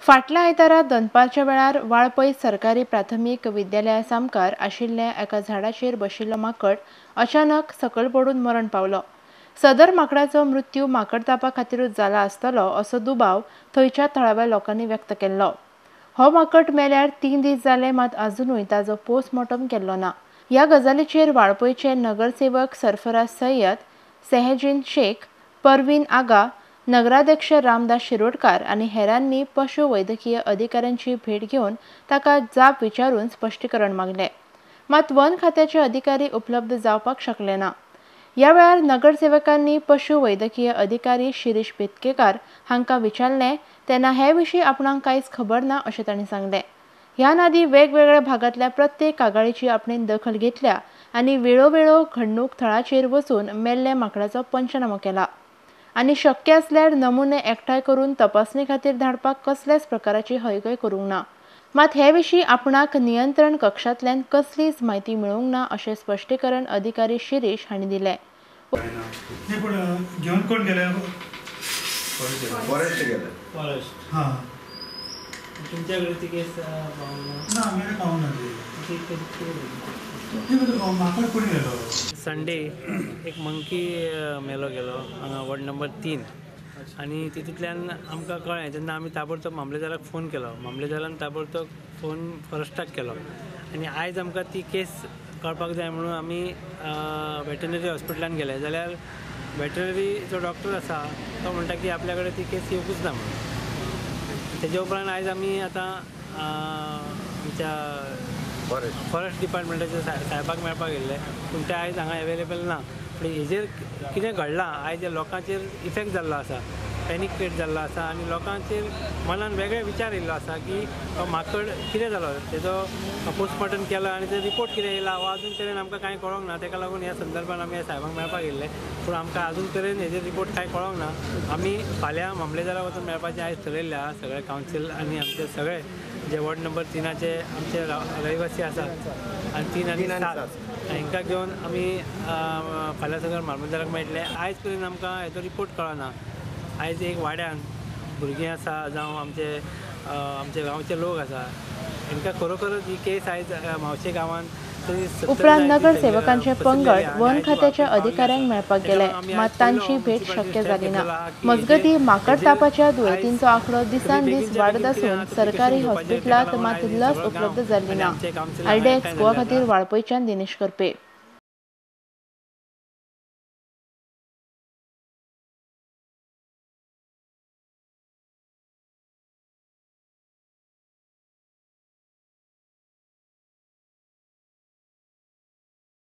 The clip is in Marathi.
फाटल्या आयतारा दनपारच्या वेळार वाळपय सरकारी प्राथमीक विद्यालया सामकार आशिल्ल्या एका झाडाचेर बशिल्लो माकड अचानक सकयल पडून मरण पावलो। सदर माकडाचो मृत्यू माकड तापा खातीरूच जाला आसतलो असो दुबाव थंयच्या थळाव्या लोकांनी व्यक्त केल्लो। हो माकड मेल्यार 3 दीस जाले, मात अजूनय ताजो पोस्टमॉर्टम केल्लो ना। ह्या गजालीचेर वाळपयचे नगरसेवक सरफराज सय्यद, सेहजीन शेख, परवीन आगा, नगराध्यक्ष रामदास शिरोडकार आणि हेरांनी पशु वैद्यकीय अधिकाऱ्यांची भेट घेऊन ताका जाब विचारून स्पष्टीकरण मागले, मात वन खात्याचे अधिकारी उपलब्ध जावपाक शकले ना। या वेळार नगरसेवकांनी पशु वैद्यकीय अधिकारी शिरीष बेतकेकार हांकां विचारले तेन्ना हे विशीं आपणाक कांयच खबर ना अशें तांणी सांगले। ह्या नादी वेगवेगळ्या भागांतल्या प्रत्येक कागाळीची आपणेन दखल घेतल्या आनी वेळोवेळो घडणूक थळाचेर वचून मेल्ले माकडाचो पंचनामो केला आनी शक्य असल्यार नमुने एकठांय करून तपासणी खातीर धाडपाक कसल्याच प्रकाराची हयगय करूंक ना। मात हे विशीं आपणाक नियंत्रण कक्षांतल्यान कसलीच म्हायती मेळूंक ना अशें स्पश्टीकरण अधिकारी शिरीष हांणी दिलें। संडे एक मंकी मेलो गेलो हांगा वॉर्ड नंबर 3 आनी तितूंतल्यान आमकां कळ्ळें तेन्ना आमी ताबडतोब मामलेदाराक फोन केलो। मामलेदारान ताबडतोब फोन फॉरेस्टाक केलो आनी आयज आमकां ती केस कळपाक जाय म्हणून आमी वेटनरी हॉस्पिटलान गेले, जाल्यार वेटनरी जो डॉक्टर आसा तो म्हणटा की आपल्या कडेन ती केस येवंकूच ना म्हणून। तेजे उपरांत आयज आमी आतां आमच्या फॉरेस्ट डिपार्टमेंटाच्या साहेबाक मेळपाक गेल्ले, पूण ते आयज हांगा अवेलेबल ना। पूण हेजेर कितें घडलां, आयज लोकांचेर इफेक्ट जाल्लो आसा, पॅनीक क्रिएट जाल्लो आसा आनी लोकांचेर मनान वेगळे विचार येयल्लो आसा की हो माकड कितें जालो, तेजो पोस्टमॉर्टम केलो आनी ते रिपोर्ट कितें येयला हो अजून मेरेन आमकां कांय कळोंक ना। ताका लागून ह्या संदर्भान आमी साहेबाक मेळपाक गेल्ले, पूण आमकां अजून मेरेन हेजेर रिपोर्ट कांय कळोंक ना। आमी फाल्यां मामलेदारा वचून मेळपाचें आयज थारायल्लें आसा। सगळे कावन्सील आनी आमचे सगळे जे वॉर्ड नंबर 3चे आमचे रहिवासी आसात आनी 3 आनी 7 हांकां घेवन आमी फाल्यां सगळे मामलेदाराक मेळटले। आयज पर्यंत आमकां हेजो रिपोर्ट कळना। आयज एक वाड्यान भुरगीं आसा जावं आमचे गांवचे लोक आसा, हांकां खरोखरच ही केस आयज मावशे गांवांत उपरांत नगरसेवकांचे पंगड वन खात्याच्या अधिकाऱ्यांक मेळपाक गेले, मात तांची भेट शक्य जाली ना। मजगतीं माकड तापाच्या दुयेंतींचो आंकडो दिसान दीस वाडत आसून सरकारी हॉस्पिटलांत मात लस उपलब्ध जाल्ली ना। आयडेक्स गोवा खातीर वाळपयच्यान दिनेश करपे।